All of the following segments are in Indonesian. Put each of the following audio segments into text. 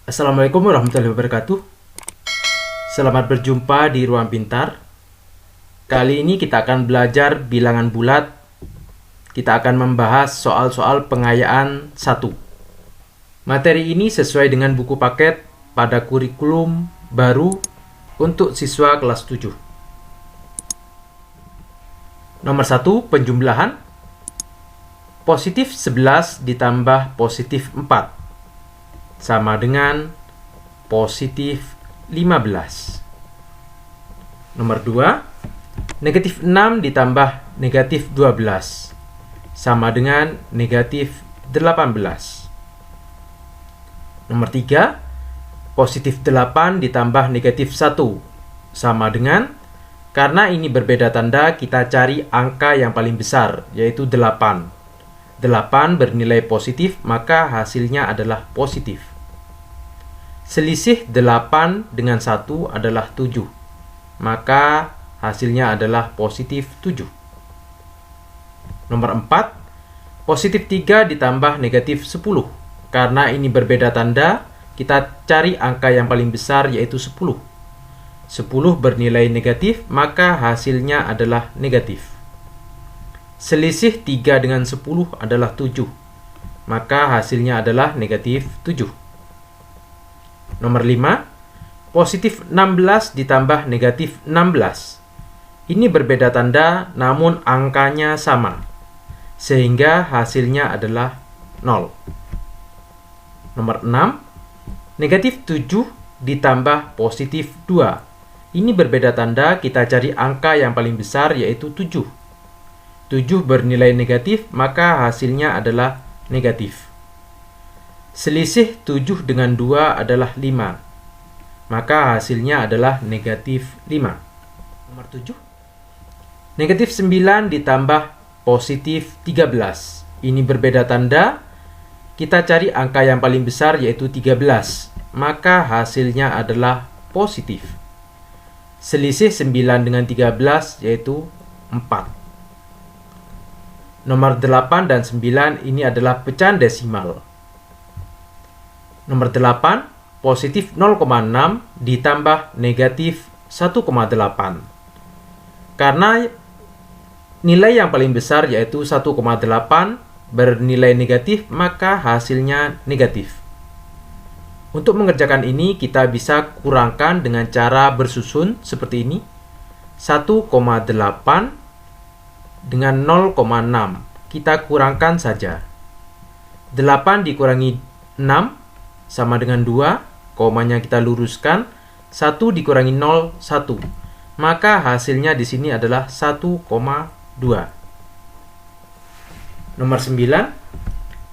Assalamualaikum warahmatullahi wabarakatuh. Selamat berjumpa di Ruang Pintar. Kali ini kita akan belajar bilangan bulat. Kita akan membahas soal-soal pengayaan 1. Materi ini sesuai dengan buku paket pada kurikulum baru untuk siswa kelas 7. Nomor 1, penjumlahan. Positif 11 ditambah positif 4 sama dengan positif 15. Nomor 2, negatif 6 ditambah negatif 12 sama dengan negatif 18. Nomor 3, positif 8 ditambah negatif 1 sama dengan, karena ini berbeda tanda, kita cari angka yang paling besar, yaitu 8. 8 bernilai positif, maka hasilnya adalah positif. Selisih 8 dengan 1 adalah 7, maka hasilnya adalah positif 7. Nomor 4, positif 3 ditambah negatif 10. Karena ini berbeda tanda, kita cari angka yang paling besar, yaitu 10. 10 bernilai negatif, maka hasilnya adalah negatif. Selisih 3 dengan 10 adalah 7, maka hasilnya adalah negatif 7. Nomor 5, positif 16 ditambah negatif 16. Ini berbeda tanda, namun angkanya sama, sehingga hasilnya adalah 0. Nomor 6, negatif 7 ditambah positif 2. Ini berbeda tanda, kita cari angka yang paling besar, yaitu 7. 7 bernilai negatif, maka hasilnya adalah negatif. Selisih 7 dengan 2 adalah 5, maka hasilnya adalah negatif 5. Nomor 7, negatif 9 ditambah positif 13. Ini berbeda tanda, kita cari angka yang paling besar, yaitu 13, maka hasilnya adalah positif. Selisih 9 dengan 13 yaitu 4. Nomor 8 dan 9 ini adalah pecahan desimal. Nomor 8, positif 0,6 ditambah negatif 1,8. Karena nilai yang paling besar yaitu 1,8 bernilai negatif, maka hasilnya negatif. Untuk mengerjakan ini, kita bisa kurangkan dengan cara bersusun seperti ini. 1,8 dengan 0,6, kita kurangkan saja. 8 dikurangi 6 sama dengan 2, komanya kita luruskan. 1 dikurangi 0, 1. Maka hasilnya di sini adalah 1,2. Nomor 9,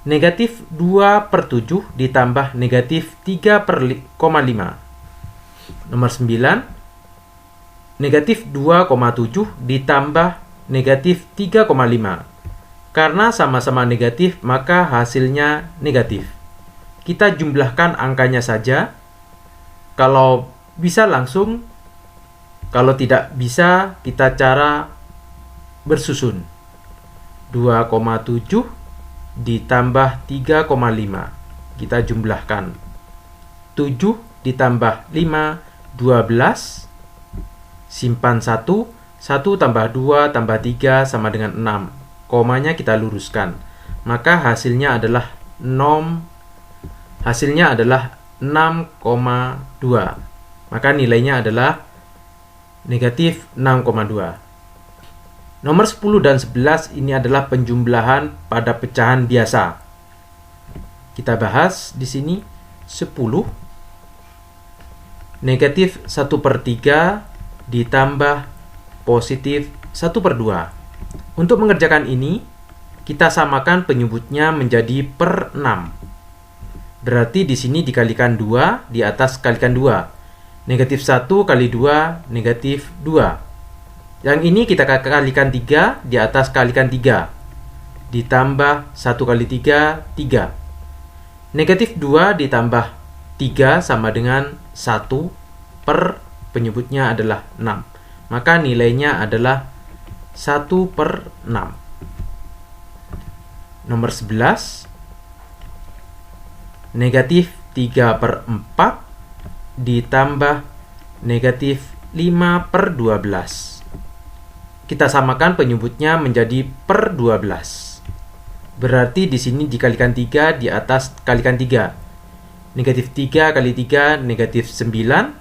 negatif 2/7 ditambah negatif 3/5. Nomor 9, negatif 2,7 ditambah negatif 3,5. Karena sama-sama negatif, maka hasilnya negatif. Kita jumlahkan angkanya saja. Kalau bisa langsung, kalau tidak bisa, kita cara bersusun. 2,7 ditambah 3,5. Kita jumlahkan. 7 ditambah 5, 12. Simpan 1. 1 tambah 2 tambah 3 sama dengan 6. Komanya kita luruskan. Maka hasilnya adalah 6,2. Maka nilainya adalah negatif 6,2. Nomor 10 dan 11 ini adalah penjumlahan pada pecahan biasa. Kita bahas di sini. 10 negatif 1/3 ditambah positif 1/2. Untuk mengerjakan ini, kita samakan penyebutnya menjadi per 6. Berarti di sini dikalikan 2, di atas kalikan 2. Negatif 1 kali 2, negatif 2. Yang ini kita kalikan 3, di atas kalikan 3. Ditambah 1 kali 3, 3. Negatif 2 ditambah 3 sama dengan 1 per penyebutnya adalah 6. Maka nilainya adalah 1/6. Nomor 11, negatif 3/4 ditambah negatif 5/12. Kita samakan penyebutnya menjadi per 12. Berarti di sini dikalikan 3 di atas kalikan 3. Negatif 3 kali 3 negatif 9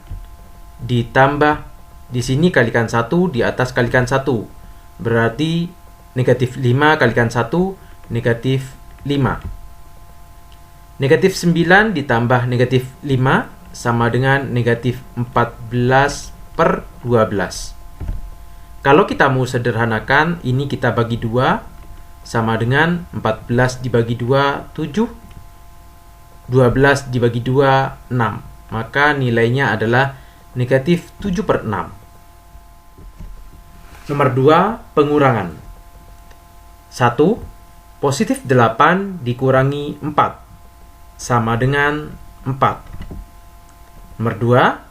ditambah di sini kalikan 1 di atas kalikan 1. Berarti negatif 5 kalikan 1 negatif 5. Negatif 9 ditambah negatif 5 sama dengan negatif 14/12. Kalau kita mau sederhanakan, ini kita bagi 2 sama dengan 14 dibagi 2, 7. 12 dibagi 2, 6. Maka nilainya adalah negatif 7/6. Nomor 2, pengurangan. 1. Positif 8 dikurangi 4 sama dengan 4. Nomor 2,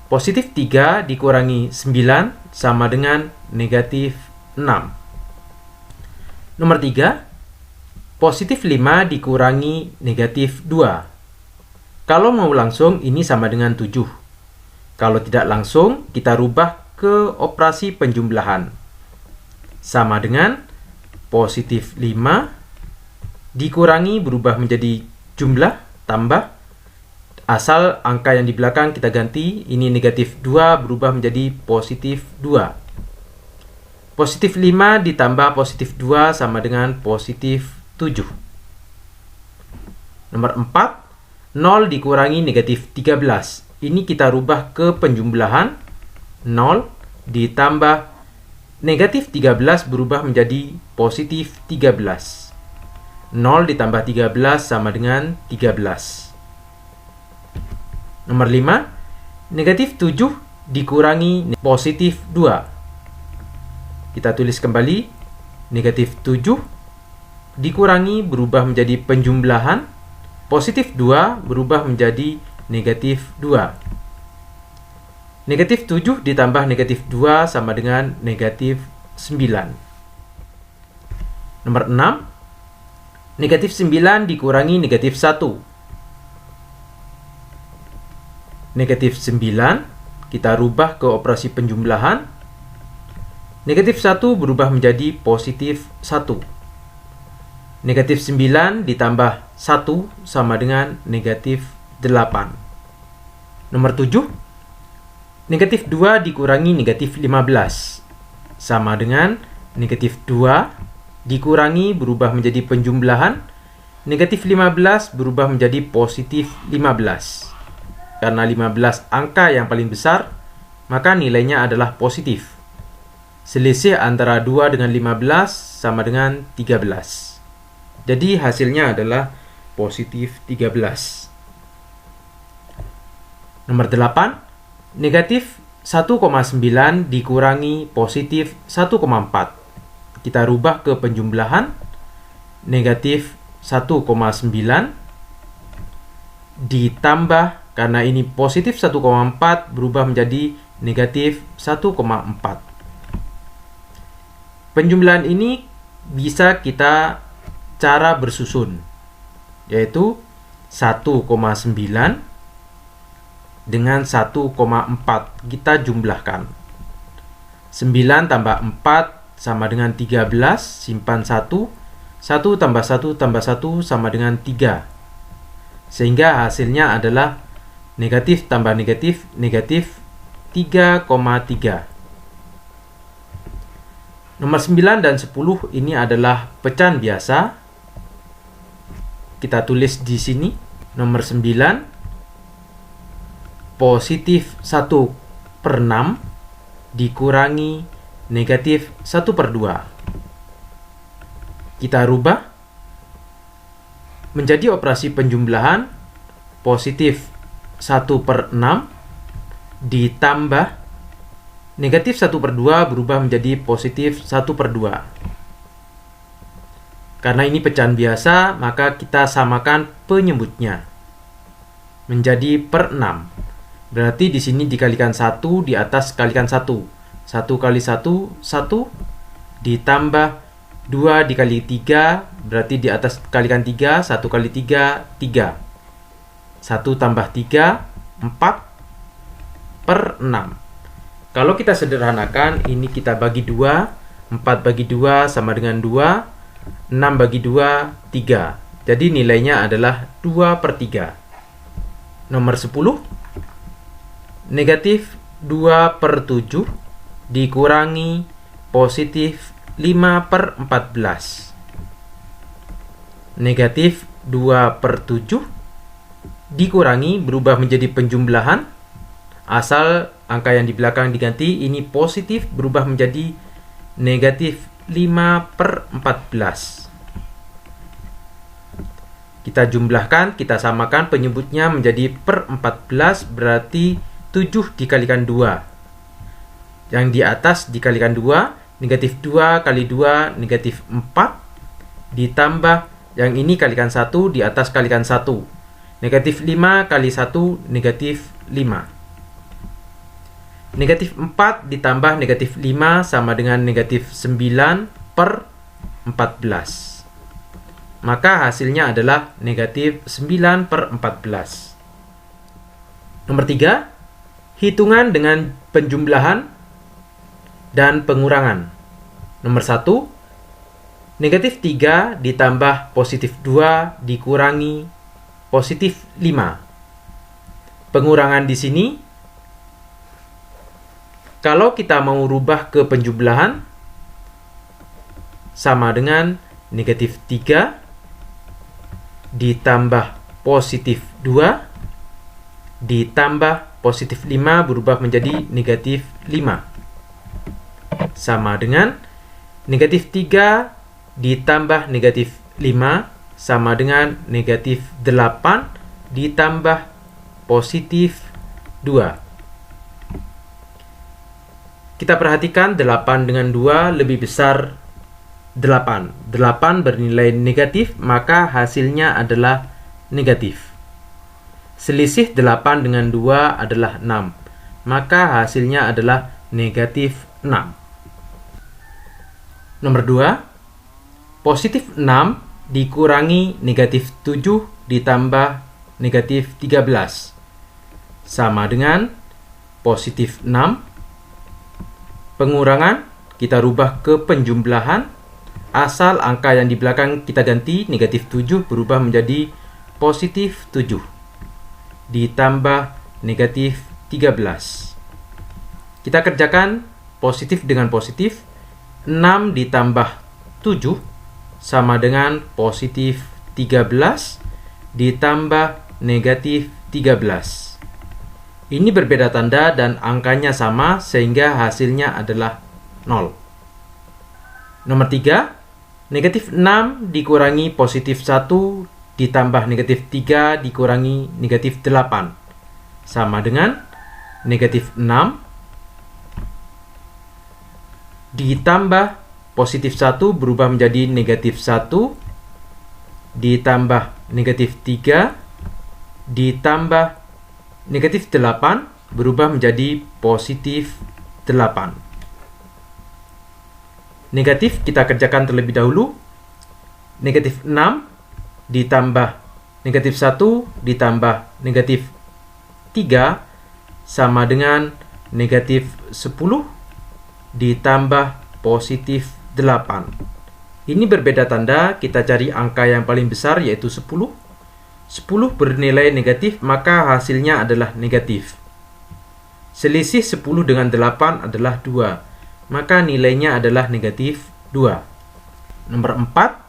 positif 3 dikurangi 9 sama dengan negatif 6. Nomor 3, positif 5 dikurangi negatif 2. Kalau mau langsung, ini sama dengan 7. Kalau tidak langsung, kita rubah ke operasi penjumlahan. Sama dengan positif 5 dikurangi berubah menjadi jumlah tambah. Asal angka yang di belakang kita ganti, ini negatif 2 berubah menjadi positif 2. Positif 5 ditambah positif 2 sama dengan positif 7. Nomor 4, 0 dikurangi negatif 13. Ini kita rubah ke penjumlahan. 0 ditambah negatif 13 berubah menjadi positif 13. 0 ditambah 13 sama dengan 13. Nomor 5, negatif 7 dikurangi positif 2. Kita tulis kembali, negatif 7 dikurangi berubah menjadi penjumlahan, positif 2 berubah menjadi negatif 2. Negatif 7 ditambah negatif 2 sama dengan negatif 9. Nomor 6, negatif 9 dikurangi negatif 1. Negatif 9 kita rubah ke operasi penjumlahan. Negatif 1 berubah menjadi positif 1. Negatif 9 ditambah 1 sama dengan negatif 8. Nomor 7, negatif 2 dikurangi negatif 15 sama dengan negatif 2 dikurangi berubah menjadi penjumlahan. Negatif 15 berubah menjadi positif 15. Karena 15 angka yang paling besar, maka nilainya adalah positif. Selisih antara 2 dengan 15 sama dengan 13. Jadi hasilnya adalah positif 13. Nomor 8, negatif 1,9 dikurangi positif 1,4. Kita rubah ke penjumlahan. Negatif 1,9 ditambah, karena ini positif 1,4 berubah menjadi negatif 1,4. Penjumlahan ini bisa kita cara bersusun, yaitu 1,9 dengan 1,4 kita jumlahkan. 9 tambah 4 sama dengan 13, simpan 1. 1 tambah 1 tambah 1 sama dengan 3. Sehingga hasilnya adalah negatif tambah negatif, negatif 3,3. Nomor 9 dan 10 ini adalah pecahan biasa. Kita tulis di sini. Nomor 9, positif 1/6 dikurangi negatif 1/2. Kita rubah menjadi operasi penjumlahan. Positif 1/6 ditambah negatif 1/2 berubah menjadi positif 1/2. Karena ini pecahan biasa, maka kita samakan penyebutnya menjadi per 6. Berarti di sini dikalikan 1 di atas kalikan 1. 1 kali 1, 1 ditambah 2 dikali 3, berarti di atas kalikan 3, 1 kali 3, 3. 1 tambah 3, 4 per 6. Kalau kita sederhanakan, ini kita bagi 2, 4 bagi 2 sama dengan 2, 6 bagi 2, 3. Jadi nilainya adalah 2 per 3. Nomor 10, negatif 2 per 7 dikurangi positif 5 per 14. Negatif 2 per 7 dikurangi berubah menjadi penjumlahan. Asal angka yang di belakang diganti, ini positif berubah menjadi negatif 5 per 14. Kita jumlahkan, kita samakan penyebutnya menjadi per 14, berarti 7 dikalikan 2. Yang di atas dikalikan 2, negatif 2 kali 2, negatif 4, ditambah yang ini kalikan 1, di atas kalikan 1. Negatif 5 kali 1, negatif 5. Negatif 4 ditambah negatif 5 sama dengan negatif 9 per 14. Maka hasilnya adalah negatif 9 per 14. Nomor 3, hitungan dengan penjumlahan dan pengurangan. Nomor 1, negatif 3 ditambah positif 2 dikurangi positif 5. Pengurangan di sini, kalau kita mau rubah ke penjumlahan, sama dengan negatif 3 ditambah positif 2 ditambah positif 5 berubah menjadi negatif 5. Sama dengan negatif 3 ditambah negatif 5 sama dengan negatif 8 ditambah positif 2. Kita perhatikan 8 dengan 2 lebih besar 8. 8 bernilai negatif, maka hasilnya adalah negatif. Selisih 8 dengan 2 adalah 6, maka hasilnya adalah negatif 6. Nomor 2, positif 6 dikurangi negatif 7 ditambah negatif 13. Sama dengan positif 6. Pengurangan kita rubah ke penjumlahan. Asal angka yang di belakang kita ganti, negatif 7 berubah menjadi positif 7 ditambah negatif 13. Kita kerjakan positif dengan positif. 6 ditambah 7 sama dengan positif 13 ditambah negatif 13. Ini berbeda tanda dan angkanya sama sehingga hasilnya adalah 0. Nomor 3, negatif 6 dikurangi positif 1 ditambah negatif 3 dikurangi negatif 8. Sama dengan negatif 6 ditambah positif 1 berubah menjadi negatif 1 ditambah negatif 3 ditambah negatif 8 berubah menjadi positif 8. Negatif kita kerjakan terlebih dahulu. Negatif 6 ditambah negatif 1 ditambah negatif 3 sama dengan negatif 10 ditambah positif 8. Ini berbeda tanda, kita cari angka yang paling besar yaitu 10. 10 bernilai negatif, maka hasilnya adalah negatif. Selisih 10 dengan 8 adalah 2. Maka nilainya adalah negatif 2. Nomor 4,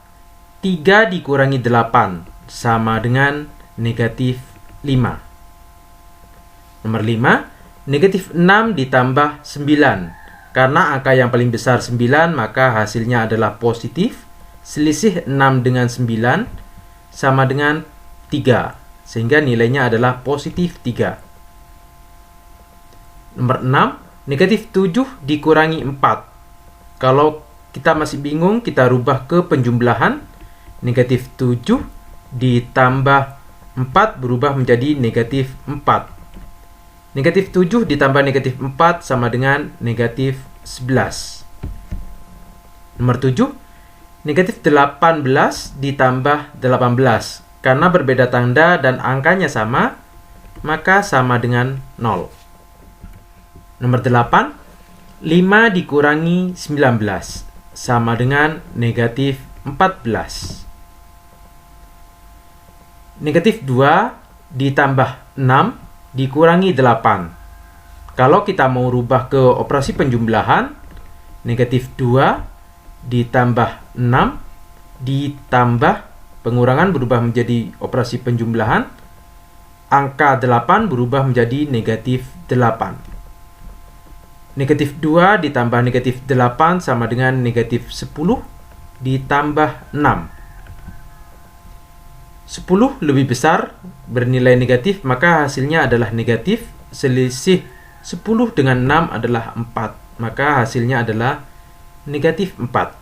3 dikurangi 8 sama dengan negatif 5. Nomor 5, negatif 6 ditambah 9. Karena angka yang paling besar 9, maka hasilnya adalah positif. Selisih 6 dengan 9 sama dengan 3. Sehingga nilainya adalah positif 3. Nomor 6, negatif 7 dikurangi 4. Kalau kita masih bingung, kita rubah ke penjumlahan. Negatif 7 ditambah 4 berubah menjadi negatif 4. Negatif 7 ditambah negatif 4 sama dengan negatif 11. Nomor 7, negatif 18 ditambah 18. Karena berbeda tanda dan angkanya sama, maka sama dengan 0. Nomor 8, 5 dikurangi 19 sama dengan negatif 14. Negatif 2 ditambah 6 dikurangi 8. Kalau kita mau rubah ke operasi penjumlahan, negatif 2 ditambah 6 ditambah pengurangan berubah menjadi operasi penjumlahan, angka 8 berubah menjadi negatif 8. Negatif 2 ditambah negatif 8 sama dengan negatif 10 ditambah 6. 10 lebih besar bernilai negatif, maka hasilnya adalah negatif. Selisih 10 dengan 6 adalah 4, maka hasilnya adalah negatif 4.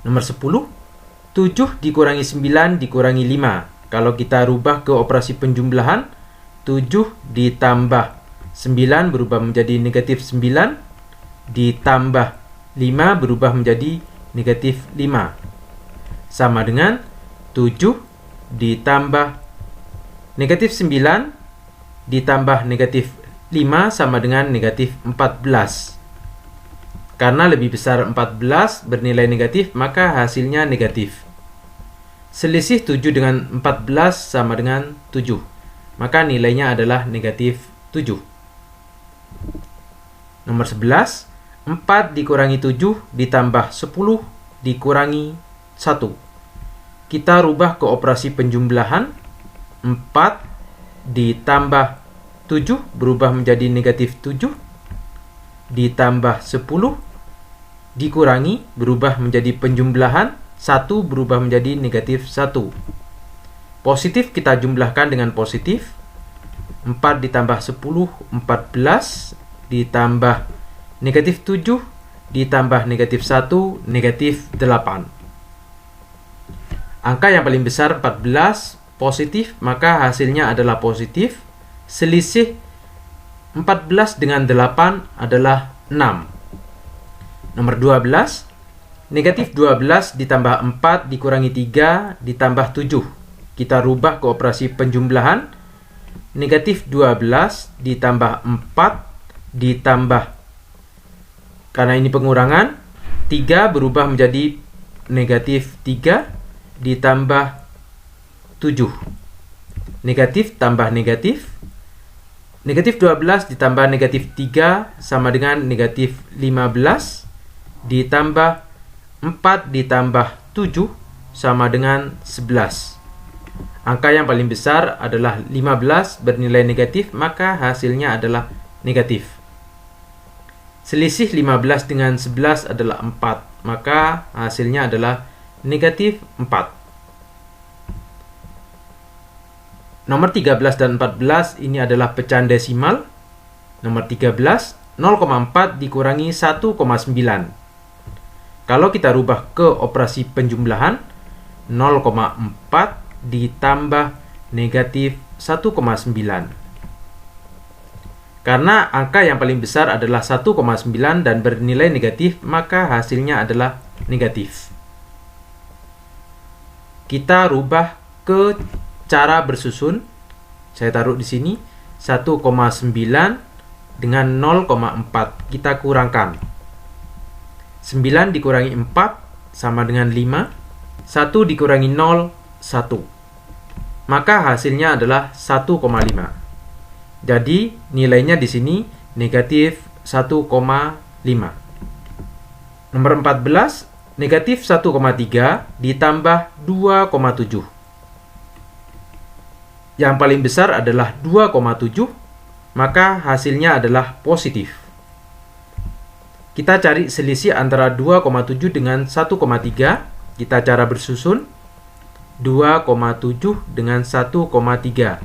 Nomor 10, 7 dikurangi 9 dikurangi 5. Kalau kita rubah ke operasi penjumlahan, 7 ditambah 9 berubah menjadi negatif 9, ditambah 5 berubah menjadi negatif 5. Sama dengan 7 ditambah negatif 9 ditambah negatif 5 sama dengan negatif 14. Karena lebih besar 14 bernilai negatif, maka hasilnya negatif. Selisih 7 dengan 14 sama dengan 7. Maka nilainya adalah negatif 7. Nomor 11, 4 dikurangi 7 ditambah 10 dikurangi 1. Kita rubah ke operasi penjumlahan. 4 ditambah 7 berubah menjadi negatif 7. Ditambah 10 dikurangi berubah menjadi penjumlahan, 1 berubah menjadi negatif 1. Positif kita jumlahkan dengan positif. 4 ditambah 10, 14, ditambah negatif 7, ditambah negatif 1, negatif 8. Angka yang paling besar 14, positif, maka hasilnya adalah positif. Selisih 14 dengan 8 adalah 6. Nomor 12, negatif 12 ditambah 4 dikurangi 3 ditambah 7. Kita rubah ke operasi penjumlahan. Negatif 12 ditambah 4 ditambah, karena ini pengurangan, 3 berubah menjadi negatif 3 ditambah 7. Negatif tambah negatif. Negatif 12 ditambah negatif 3 sama dengan negatif 15. Ditambah 4 ditambah 7 sama dengan 11. Angka yang paling besar adalah 15 bernilai negatif, maka hasilnya adalah negatif. Selisih 15 dengan 11 adalah 4, maka hasilnya adalah negatif 4. Nomor 13 dan 14 ini adalah pecahan desimal. Nomor 13, 0,4 dikurangi 1,9. Kalau kita rubah ke operasi penjumlahan, 0,4 ditambah negatif 1,9. Karena angka yang paling besar adalah 1,9 dan bernilai negatif, maka hasilnya adalah negatif. Kita rubah ke cara bersusun. Saya taruh di sini 1,9 dengan 0,4. Kita kurangkan. 9 dikurangi 4 sama dengan 5. 1 dikurangi 0, 1. Maka hasilnya adalah 1,5. Jadi nilainya di sini negatif 1,5. Nomor 14, negatif 1,3 ditambah 2,7. Yang paling besar adalah 2,7, maka hasilnya adalah positif. Kita cari selisih antara 2,7 dengan 1,3. Kita cara bersusun. 2,7 dengan 1,3.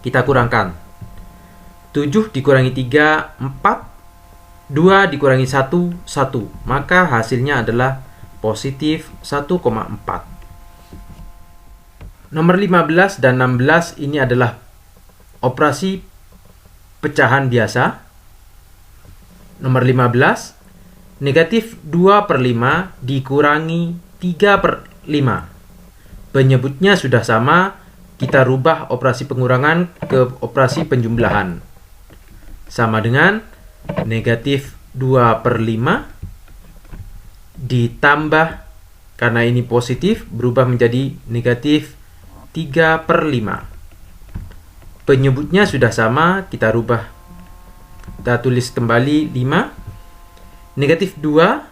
Kita kurangkan. 7 dikurangi 3, 4. 2 dikurangi 1, 1. Maka hasilnya adalah positif 1,4. Nomor 15 dan 16 ini adalah operasi pecahan biasa. Nomor 15, negatif 2/5 dikurangi 3/5. Penyebutnya sudah sama, kita rubah operasi pengurangan ke operasi penjumlahan. Sama dengan negatif 2/5 ditambah, karena ini positif, berubah menjadi negatif 3/5. Penyebutnya sudah sama, kita rubah. Kita tulis kembali 5. Negatif 2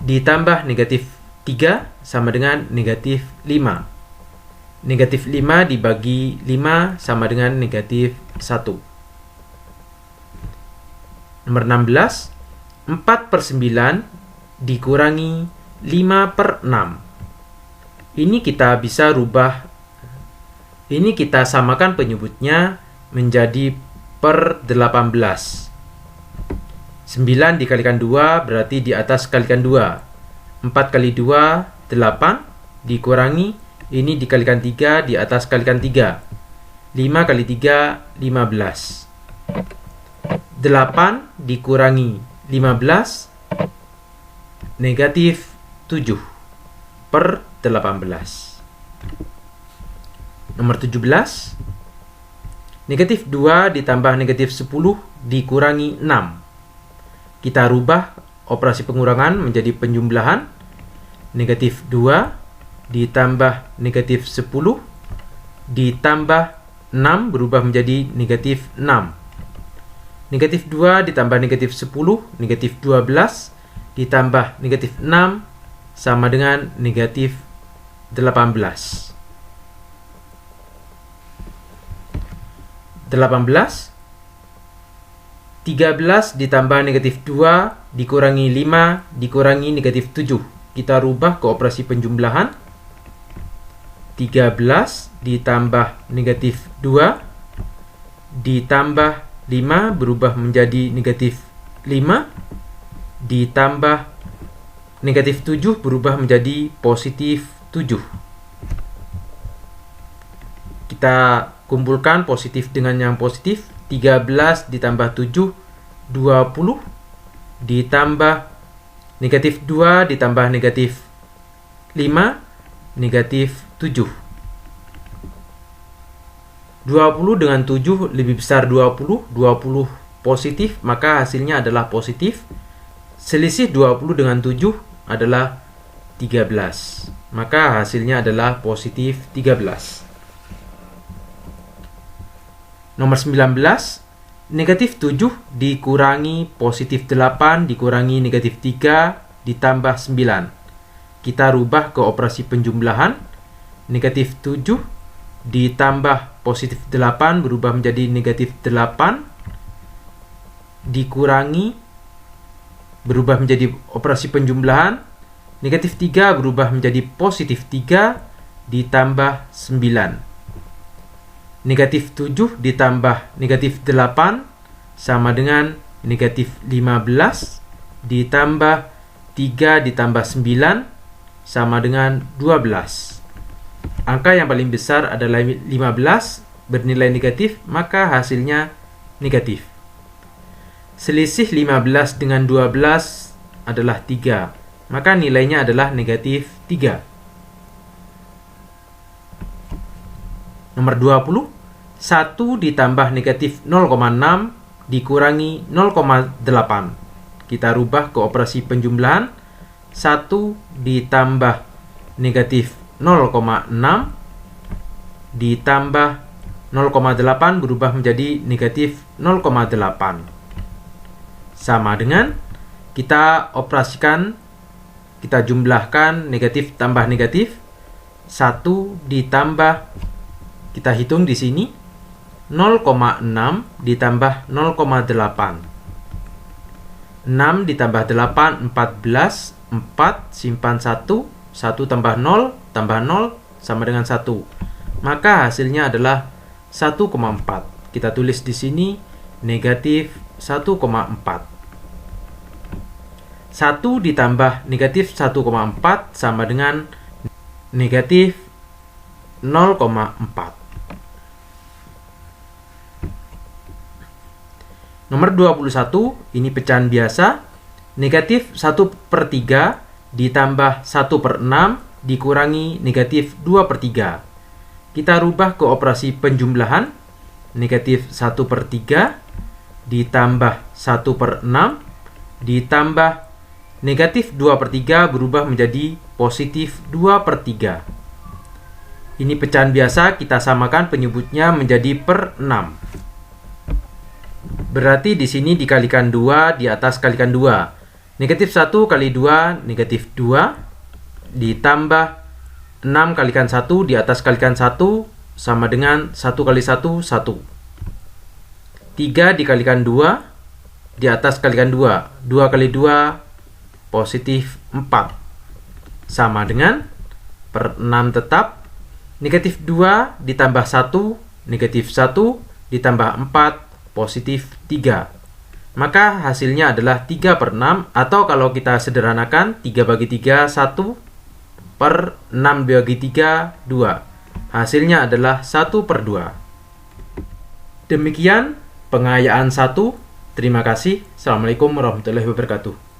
ditambah negatif 3 sama dengan negatif 5. Negatif 5 dibagi 5 sama dengan negatif 1. Nomor 16, 4/9 dikurangi 5/6. Ini kita bisa rubah. Ini kita samakan penyebutnya menjadi per 18. 9 dikalikan 2 berarti di atas kalikan 2. 4 kali 2, 8. Dikurangi, ini dikalikan 3 di atas kalikan 3. 5 kali 3, 15. 8 dikurangi 15, negatif 7/18. Nomor 17, negatif 2 ditambah negatif 10 dikurangi 6. Kita rubah operasi pengurangan menjadi penjumlahan. Negatif 2 ditambah negatif 10 ditambah 6 berubah menjadi negatif 6. Negatif 2 ditambah negatif 10, negatif 12 ditambah negatif 6 sama dengan negatif 18. 13 ditambah negatif 2 dikurangi 5 dikurangi negatif 7. Kita rubah ke operasi penjumlahan. 13 ditambah negatif 2 ditambah 5 berubah menjadi negatif 5 ditambah negatif 7 berubah menjadi positif 7. Kita kumpulkan positif dengan yang positif. 13 ditambah 7, 20 ditambah negatif 2 ditambah negatif 5, negatif 7. 20 dengan 7 lebih besar 20 positif, maka hasilnya adalah positif. Selisih 20 dengan 7 adalah 13, maka hasilnya adalah positif 13. Nomor 19, negatif 7 dikurangi positif 8 dikurangi negatif 3 ditambah 9. Kita rubah ke operasi penjumlahan. Negatif 7 ditambah positif 8 berubah menjadi negatif 8 dikurangi berubah menjadi operasi penjumlahan. Negatif 3 berubah menjadi positif 3 ditambah 9. Negatif 7 ditambah negatif 8 sama dengan negatif 15 ditambah 3 ditambah 9 sama dengan 12. Angka yang paling besar adalah 15 bernilai negatif, maka hasilnya negatif. Selisih 15 dengan 12 adalah 3, maka nilainya adalah negatif 3. Nomor 20, 1 ditambah negatif 0,6 dikurangi 0,8. Kita rubah ke operasi penjumlahan. 1 ditambah negatif 0,6 ditambah 0,8 berubah menjadi negatif 0,8. Sama dengan kita operasikan, kita jumlahkan negatif tambah negatif. 1 ditambah, kita hitung di sini 0,6 ditambah 0,8. 6 ditambah 8, 14. 4 simpan 1. 1 tambah 0 sama dengan 1. Maka hasilnya adalah 1,4. Kita tulis di sini negatif 1,4. 1 ditambah negatif 1,4 sama dengan negatif 0,4. Nomor 21, ini pecahan biasa. Negatif 1/3 ditambah 1/6 dikurangi negatif 2/3. Kita rubah ke operasi penjumlahan. Negatif 1/3 ditambah 1/6 ditambah negatif 2/3 berubah menjadi positif 2/3. Ini pecahan biasa, kita samakan penyebutnya menjadi per 6. Berarti di sini dikalikan 2, di atas kalikan 2. Negatif 1 kali 2, negatif 2. Ditambah 6 kalikan 1, di atas kalikan 1, sama dengan 1 kali 1, 1. 3 dikalikan 2, di atas kalikan 2. 2 kali 2, positif 4. Sama dengan per 6 tetap. Negatif 2 ditambah 1, negatif 1 ditambah 4, positif 3. Maka hasilnya adalah 3/6, atau kalau kita sederhanakan 3 bagi 3, 1, per 6 bagi 3, 2. Hasilnya adalah 1/2. Demikian pengayaan 1. Terima kasih. Assalamualaikum warahmatullahi wabarakatuh.